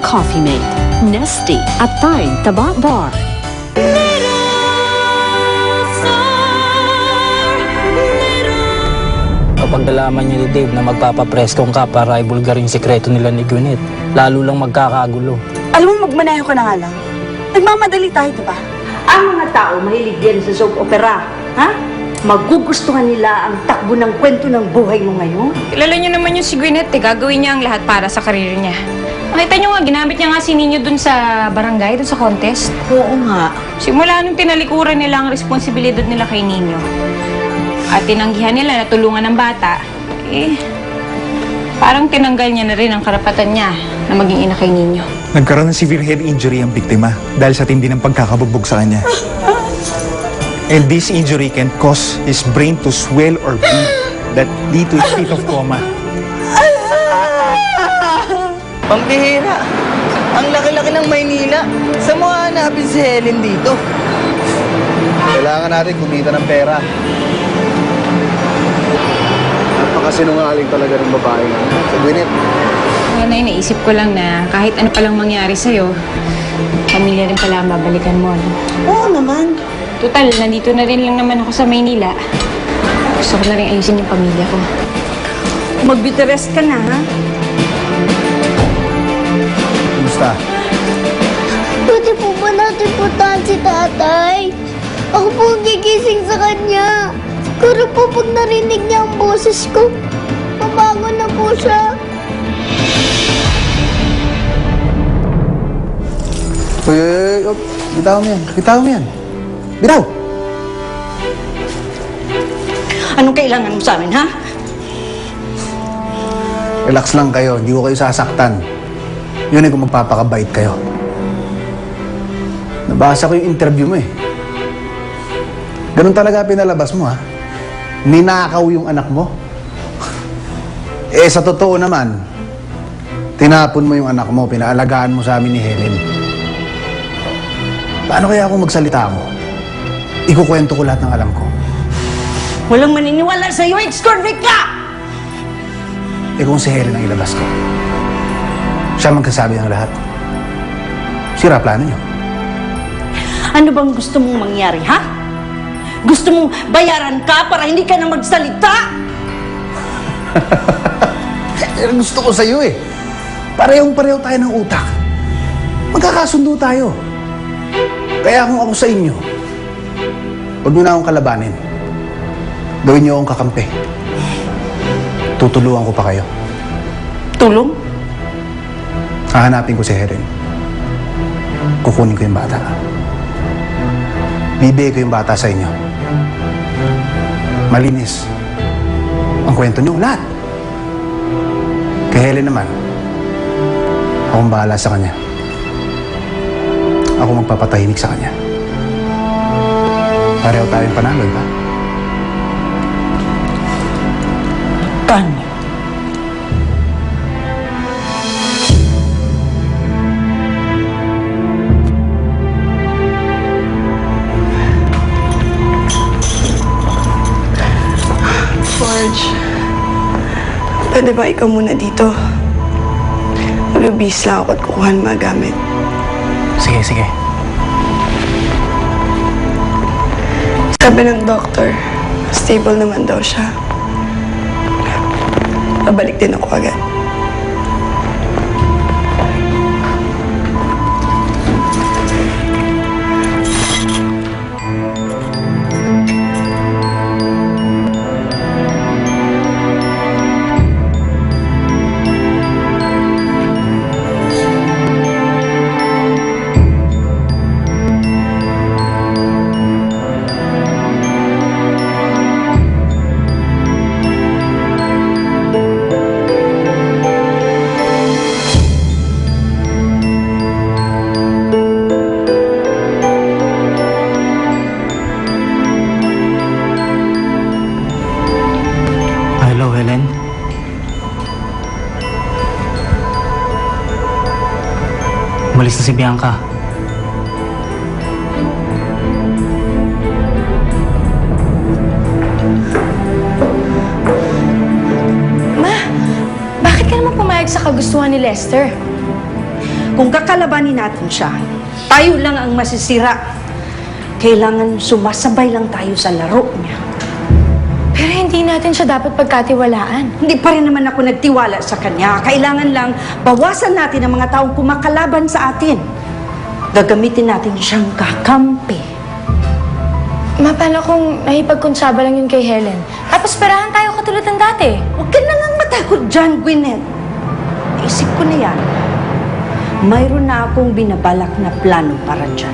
Coffee Mate, Nesty at Tide Taba Bar. Kapag nalaman niya ni Dave na magpapapreskong ka para ibulgar yung sekreto nila ni Gwyneth, lalo lang magkakagulo. Alam mo, magmaneho ka na nga lang. Nagmamadali tayo, diba? Ang mga tao mahilig yan sa soap opera, ha? Magugustuhan nila ang takbo ng kwento ng buhay mo ngayon. Kilala niyo naman yung si Gwyneth, gagawin niya ang lahat para sa karir niya. Nakita niyo nga, ginamit niya nga si Nino dun sa barangay, dun sa contest. Oo nga. Simula nung tinalikuran nila ang responsibilidad nila kay Nino, at tinanggihan nila na tulungan ng bata, parang tinanggal niya na rin ang karapatan niya na maging ina kay Nino. Nagkaroon ng severe head injury ang biktima dahil sa tindi ng pagkakabugbog sa kanya. And this injury can cause his brain to swell or bleed that lead to a state of coma. Pambihira. Ang laki-laki ng Maynila. Sa mo hanapin si Helen dito? Kailangan natin kumita ng pera. Napakasinungaling talaga ng babae nga. Sa Gwyneth. Nay, naisip ko lang na kahit ano palang mangyari sa'yo, pamilya rin pala ang babalikan mo, no? Oo naman. Total, nandito na rin lang naman ako sa Maynila. Gusto ko na rin ayusin yung pamilya ko. Magbiteres ka na, ha? Kumusta? Pwede po ba natin puntahan si tatay? Ako po ang gigising sa kanya. Siguro po pag narinig niya ang boses ko, mabangon na po siya. Uy, bitaw mo yan. Bitaw mo yan. Bitaw! Anong kailangan mo sa amin, ha? Relax lang kayo. Hindi ko kayo sasaktan. Yun ay kung magpapakabait kayo. Nabasa ko yung interview mo eh. Ganun talaga pinalabas mo ha. Ninakaw yung anak mo. Sa totoo naman, tinapon mo yung anak mo, pinaalagaan mo sa amin ni Helen. Paano kaya kung magsalita ako? Ikukwento ko lahat ng alam ko. Walang maniniwala sa'yo, ex-convict ka! Kung si Helen ang ilabas ko, siya magsasabi ng lahat. Sira plano niyo. Ano bang gusto mong mangyari, ha? Gusto mong bayaran ka para hindi ka na magsalita? Gusto ko sa'yo eh. Parehong-pareho tayo ng utak. Magkakasundo tayo. Kaya kung ako sa inyo, huwag niyo na akong kalabanin. Gawin niyo akong kakampi. Tutulungan ko pa kayo. Tulong? Hahanapin ko si Helen. Kukunin ko yung bata. Bibigay ko yung bata sa inyo. Malinis. Ang kwento niyo, lahat. Kay Helen naman, akong bahala sa kanya. Ako magpapatahimik sa kanya. Pareho tayong panalo, ba? Paano? George, pwede ba ikaw muna dito? Magbibis lang ako at kukuhan mga gamit. Sige, sige. Sabi ng doktor, stable naman daw siya. Babalik din ako agad. Hello, Helen. Umalis na si Bianca. Ma, bakit ka naman pumayag sa kagustuhan ni Lester? Kung kakalabanin natin siya, tayo lang ang masisira. Kailangan sumasabay lang tayo sa laro niya. Pero hindi natin siya dapat pagkatiwalaan. Hindi pa rin naman ako nagtiwala sa kanya. Kailangan lang bawasan natin ang mga taong kumakalaban sa atin. Gagamitin natin siyang kakampi. Ma, paano kung nakipagkuntsaba lang yun kay Helen? Tapos perahan tayo katulad ng dati. Huwag ka na nga matakot dyan, Gwyneth. Naisip ko na yan. Mayroon na akong binabalak na plano para dyan.